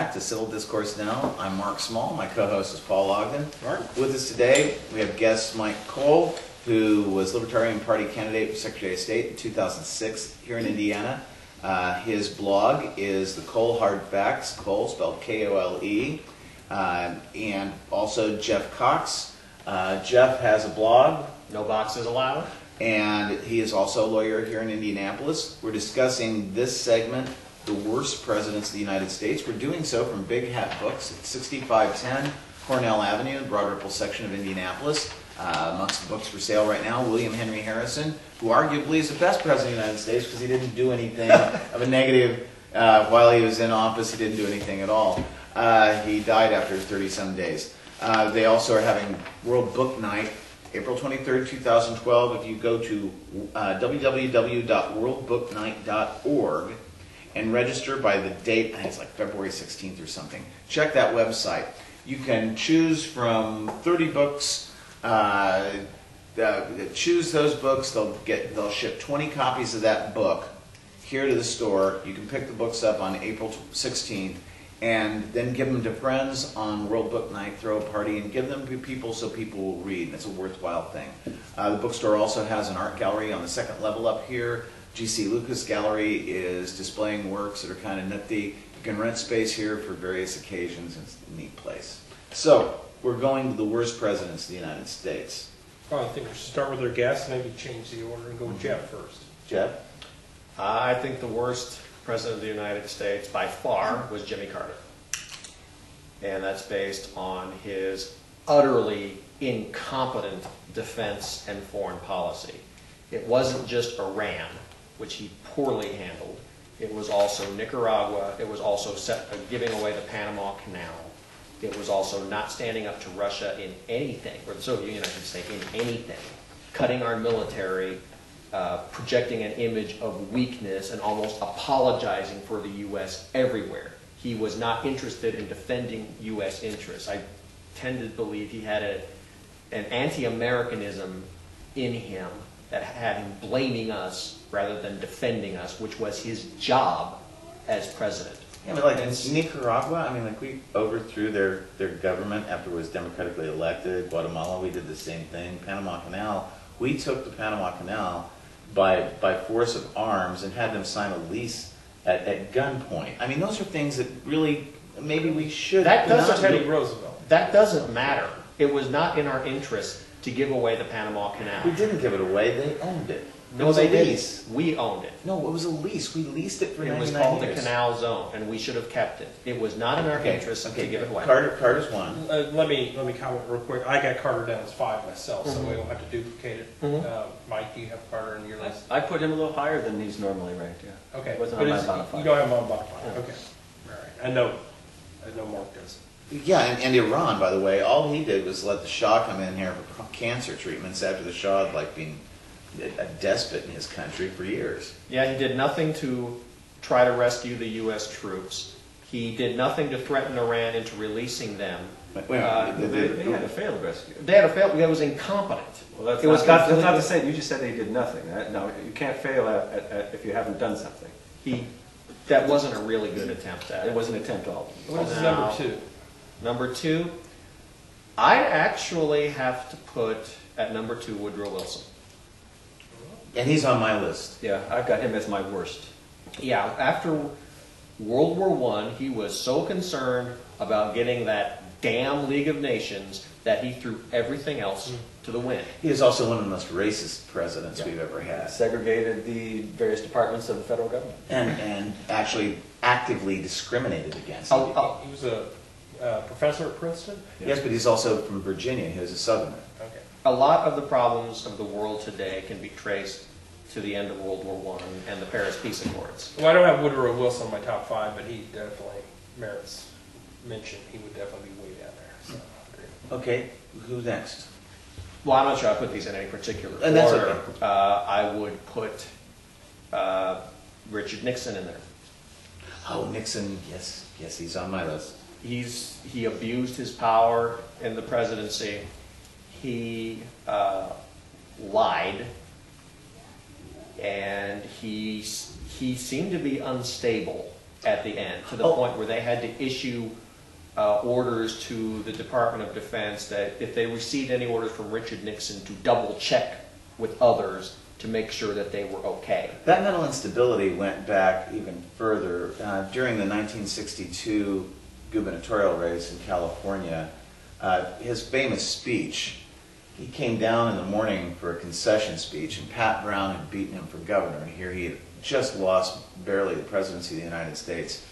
Back to Civil Discourse Now. I'm Mark Small. My co-host is Paul Ogden. Mark. With us today, we have guest Mike Kole, who was Libertarian Party candidate for Secretary of State in 2006 here in Indiana. His blog is the Kole Hard Facts, Kole spelled K-O-L-E, and also Jeff Cox. Jeff has a blog. No boxes allowed. And he is also a lawyer here in Indianapolis. We're discussing this segment, The Worst Presidents of the United States. We're doing so from Big Hat Books at 6510 Cornell Avenue, Broad Ripple section of Indianapolis. Amongst the books for sale right now, William Henry Harrison, who arguably is the best president of the United States because he didn't do anything of a negative while he was in office. He didn't do anything at all. He died after 30-some days. They also are having World Book Night, April 23rd, 2012. If you go to www.worldbooknight.org and register by the date, I think it's like February 16th or something, check that website. You can choose from 30 books. Choose those books. They'll ship 20 copies of that book here to the store. You can pick the books up on April 16th and then give them to friends on World Book Night, throw a party, and give them to people so people will read. It's a worthwhile thing. The bookstore also has an art gallery on the second level up here. G.C. Lucas Gallery is displaying works that are kind of nifty. You can rent space here for various occasions. It's a neat place. So, we're going to the worst presidents of the United States. Well, I think we should start with our guests, maybe change the order and go with Jeff first. Jeff? I think the worst president of the United States by far was Jimmy Carter. And that's based on his utterly incompetent defense and foreign policy. It wasn't just Iran, which he poorly handled. It was also Nicaragua. It was also giving away the Panama Canal. It was also not standing up to Russia in anything, or the Soviet Union, I should say, in anything. Cutting our military, projecting an image of weakness, and almost apologizing for the U.S. everywhere. He was not interested in defending U.S. interests. I tend to believe he had an anti-Americanism in him that had him blaming us rather than defending us, which was his job as president. Yeah, but like in Nicaragua, I mean, like we overthrew their government after it was democratically elected. Guatemala, we did the same thing. Panama Canal, we took the Panama Canal by force of arms and had them sign a lease at gunpoint. I mean, those are things that really maybe we should. That doesn't Teddy Roosevelt. That doesn't matter. It was not in our interest to give away the Panama Canal. We didn't give it away. They owned it. No, it was they a lease. didn't. We owned it. No, it was a lease. We leased it for 99 years. It was called the Canal Zone, and we should have kept it. It was not in our interest to give it away. Carter's one. Let me comment real quick. I got Carter down as 5 myself, so we don't have to duplicate it. Mike, do you have Carter in your list? I put him a little higher than he's normally ranked, yeah. Okay. Wasn't But on my bottom 5. you don't have him on bottom 5. Okay. All right. I know Mark does. Yeah, and Iran, by the way, all he did was let the Shah come in here for cancer treatments after the Shah had like been a despot in his country for years. Yeah, he did nothing to try to rescue the U.S. troops. He did nothing to threaten Iran into releasing them. They had a failed rescue. They had a failed. That was incompetent. Well, that's not the same. You just said they did nothing. No, you can't fail if you haven't done something. That wasn't a really good attempt at it. It was an attempt all. What is number 2? Number 2, I actually have to put at number 2 Woodrow Wilson. And he's on my list. Yeah, I've got him as my worst. Yeah, after World War I, he was so concerned about getting that damn League of Nations that he threw everything else to the wind. He is also one of the most racist presidents we've ever had. Segregated the various departments of the federal government. And actually actively discriminated against. He was a professor at Princeton? Yes, but he's also from Virginia. He was a Southerner. Okay. A lot of the problems of the world today can be traced to the end of World War I and the Paris Peace Accords. Well, I don't have Woodrow Wilson in my top 5, but he definitely merits mention. He would definitely be way down there. So, Okay, who's next? Well, I'm not sure I put these in any particular order. And that's okay. I would put Richard Nixon in there. Oh, Nixon, yes, he's on my list. He abused his power in the presidency. He lied, and he seemed to be unstable at the end, to the Oh. point where they had to issue orders to the Department of Defense that if they received any orders from Richard Nixon to double check with others to make sure that they were okay. That mental instability went back even further. During the 1962 gubernatorial race in California, his famous speech, he came down in the morning for a concession speech, and Pat Brown had beaten him for governor. Here he had just lost barely the presidency of the United States,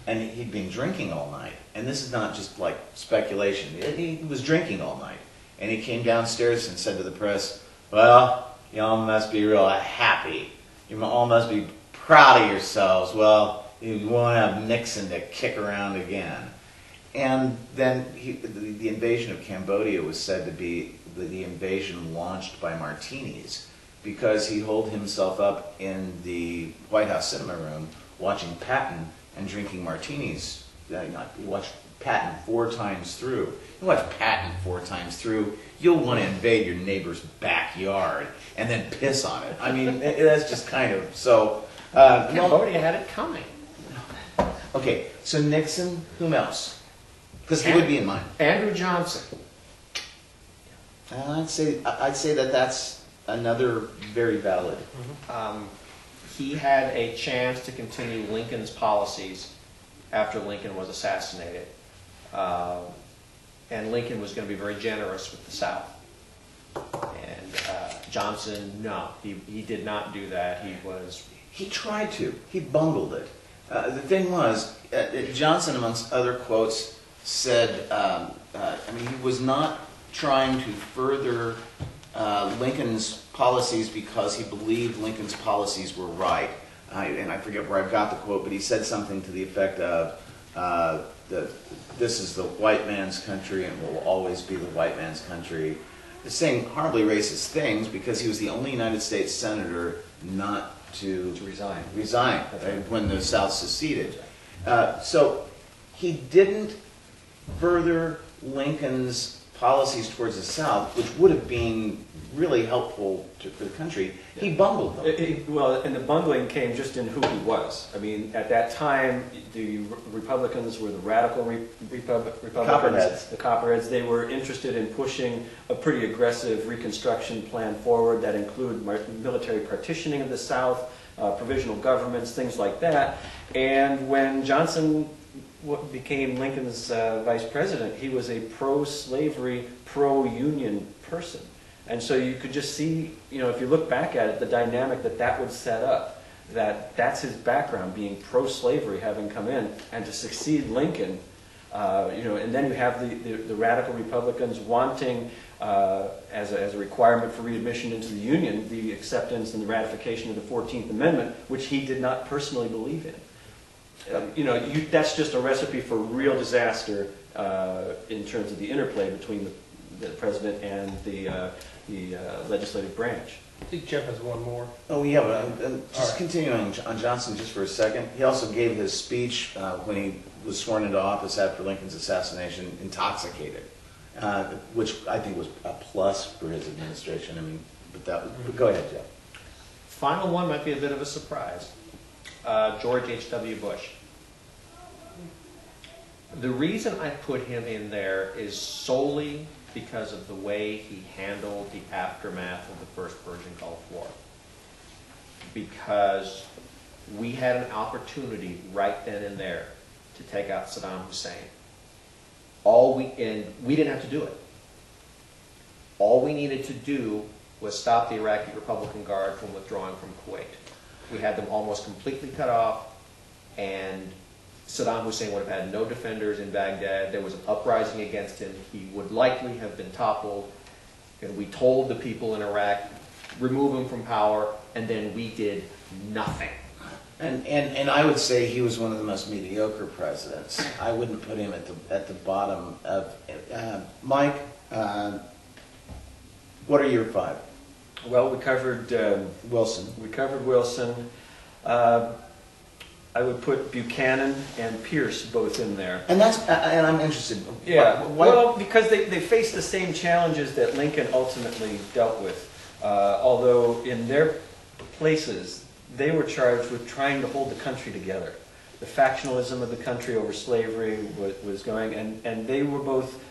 and he'd been drinking all night. And this is not just like speculation. He was drinking all night. And he came downstairs and said to the press, "Well, you all must be real happy. You all must be proud of yourselves. Well, you won't have Nixon to kick around again." And then the invasion of Cambodia was said to be the invasion launched by martinis, because he holed himself up in the White House cinema room watching Patton and drinking martinis. You watch Patton 4 times through. You watch Patton 4 times through, you'll want to invade your neighbor's backyard and then piss on it. I mean, that's just kind of so. Cambodia had it coming. Okay, so Nixon, whom else? Because he would be in mine. Andrew Johnson. I'd say that that's another very valid. He had a chance to continue Lincoln's policies after Lincoln was assassinated. And Lincoln was going to be very generous with the South. And Johnson, no, he did not do that. He tried to. He bungled it. The thing was, Johnson, amongst other quotes, said, he was not trying to further Lincoln's policies because he believed Lincoln's policies were right. And I forget where I got the quote, but he said something to the effect of, this is the white man's country and will always be the white man's country. Saying horribly racist things because he was the only United States senator not to resign when the South seceded. So he didn't further Lincoln's policies towards the South, which would have been really helpful for the country. He bungled them. And the bungling came just in who he was. I mean, at that time, the Republicans were the radical Republicans, Copperheads. the Copperheads. They were interested in pushing a pretty aggressive Reconstruction plan forward that included military partitioning of the South, provisional governments, things like that. And when Johnson became Lincoln's vice president, he was a pro-slavery, pro-union person. And so you could just see, if you look back at it, the dynamic that would set up, that's his background, being pro-slavery, having come in, and to succeed Lincoln, and then you have the radical Republicans wanting, as a requirement for readmission into the Union, the acceptance and the ratification of the 14th Amendment, which he did not personally believe in. That's just a recipe for real disaster in terms of the interplay between the president and the legislative branch. I think Jeff has one more. Oh, yeah, but just continuing on Johnson just for a second. He also gave his speech when he was sworn into office after Lincoln's assassination intoxicated, which I think was a plus for his administration. But go ahead, Jeff. Final one might be a bit of a surprise. George H.W. Bush. The reason I put him in there is solely because of the way he handled the aftermath of the First Persian Gulf War. Because we had an opportunity right then and there to take out Saddam Hussein. And we didn't have to do it. All we needed to do was stop the Iraqi Republican Guard from withdrawing from Kuwait. We had them almost completely cut off, and Saddam Hussein would have had no defenders in Baghdad. There was an uprising against him. He would likely have been toppled. And we told the people in Iraq, remove him from power, and then we did nothing. And I would say he was one of the most mediocre presidents. I wouldn't put him at the bottom of Mike. What are your 5? Well, we covered Wilson. We covered Wilson. I would put Buchanan and Pierce both in there. And I'm interested. Yeah, Why? well, because they faced the same challenges that Lincoln ultimately dealt with. Although in their places, they were charged with trying to hold the country together. the factionalism of the country over slavery was going, and they were both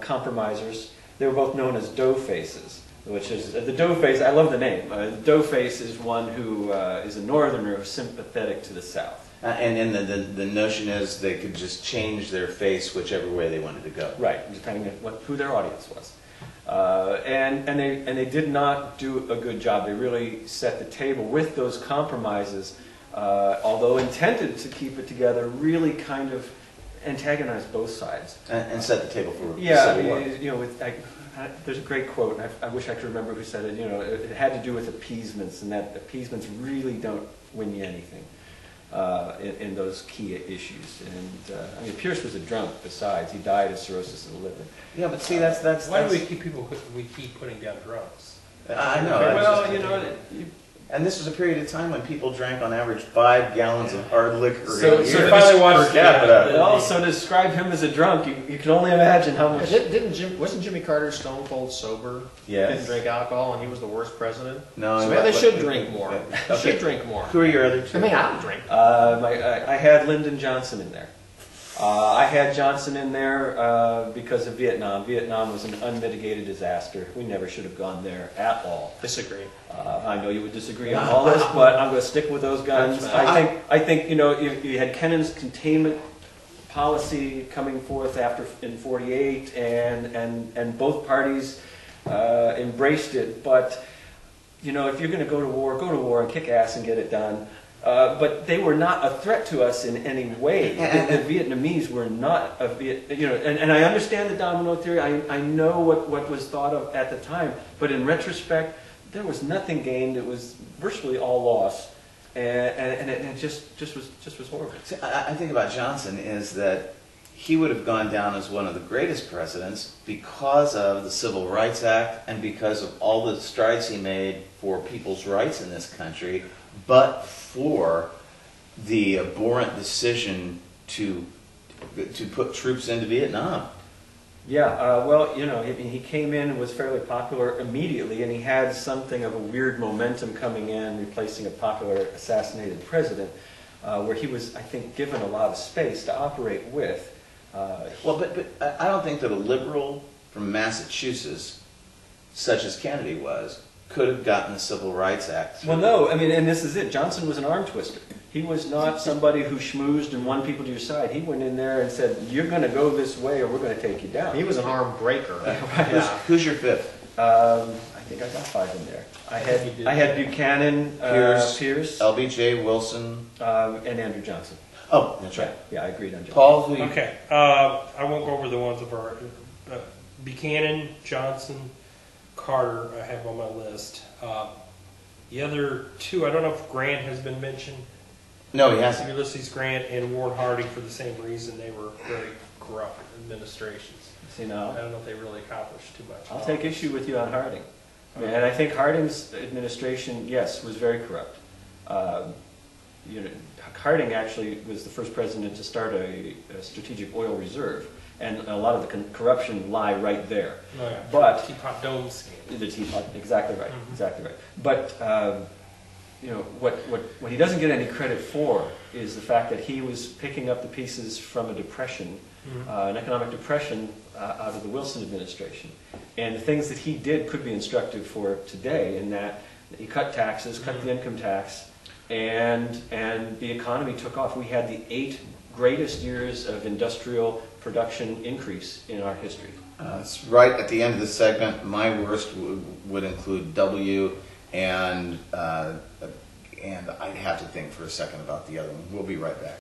compromisers. They were both known as dough faces, which is the dough face. I love the name. Dough face is one who is a northerner who's sympathetic to the South. And the notion is they could just change their face whichever way they wanted to go. Right, depending on who their audience was. And they did not do a good job. They really set the table with those compromises, although intended to keep it together, really kind of antagonized both sides. And set the table for Yeah, the I Civil War. mean, you know, there's a great quote, and I wish I could remember who said it. You know, it had to do with appeasements, and that appeasements really don't win you anything in those key issues. And I mean, Pierce was a drunk. Besides, he died of cirrhosis of the liver. Yeah, but see, that's Why do we keep putting down drunks? I know. Well, you know. And this was a period of time when people drank on average 5 gallons of hard liquor So a so year. finally watched per capita. Well, so to describe him as a drunk, you can only imagine how much. Wasn't Jimmy Carter stone cold sober? Yes. Didn't drink alcohol, and he was the worst president. No, So but- maybe they should but- drink more. yeah. They Okay. should drink more. Who are your other two? I mean, I don't drink. I had Lyndon Johnson in there. I had Johnson in there because of Vietnam. Vietnam was an unmitigated disaster. We never should have gone there at all. Disagree. I know you would disagree on all this, but I'm going to stick with those guns. That's I think you know you had Kennan's containment policy coming forth after in '48, and both parties embraced it. But you know, if you're going to go to war and kick ass and get it done. But they were not a threat to us in any way. The Vietnamese were not a and I understand the domino theory. I know what was thought of at the time, but in retrospect, there was nothing gained. It was virtually all lost, and it just was horrible. See, I think about Johnson is that he would have gone down as one of the greatest presidents because of the Civil Rights Act and because of all the strides he made for people's rights in this country, but for the abhorrent decision to put troops into Vietnam. Yeah, well, you know, he came in and was fairly popular immediately, and he had something of a weird momentum coming in, replacing a popular assassinated president, where he was, I think, given a lot of space to operate with. Well, but I don't think that a liberal from Massachusetts, such as Kennedy was, could have gotten the Civil Rights Act through. Well, no, I mean, and this is it. Johnson was an arm twister. He was not somebody who schmoozed and won people to your side. He went in there and said, "You're going to go this way, or we're going to take you down." He was an arm breaker. Who's your fifth? I think I got 5 in there. I had Buchanan, Pierce, LBJ, Wilson. and Andrew Johnson. Oh, that's right. Yeah, I agreed on Johnson. Paul, who you... Okay, I won't go over the ones of our Buchanan, Johnson, Carter. I have on my list. The other two, I don't know if Grant has been mentioned. No, he hasn't. Ulysses Grant and Warren Harding for the same reason. They were very corrupt administrations. See I now, don't know if they really accomplished too much. I'll take issue with you on Harding. And I think Harding's administration, yes, was very corrupt. You know, Harding actually was the first president to start a strategic oil reserve, and a lot of the corruption lie right there. Oh, yeah. But Teapot Dome scandal. the teapot, exactly right, Mhm. exactly right. But you know what he doesn't get any credit for is the fact that he was picking up the pieces from a depression, an economic depression out of the Wilson administration, and the things that he did could be instructive for today. In that he cut taxes, cut the income tax, and the economy took off. We had the 8 greatest years of industrial production increase in our history. It's right at the end of the segment. My worst would include W, and I'd have to think for a second about the other one. We'll be right back.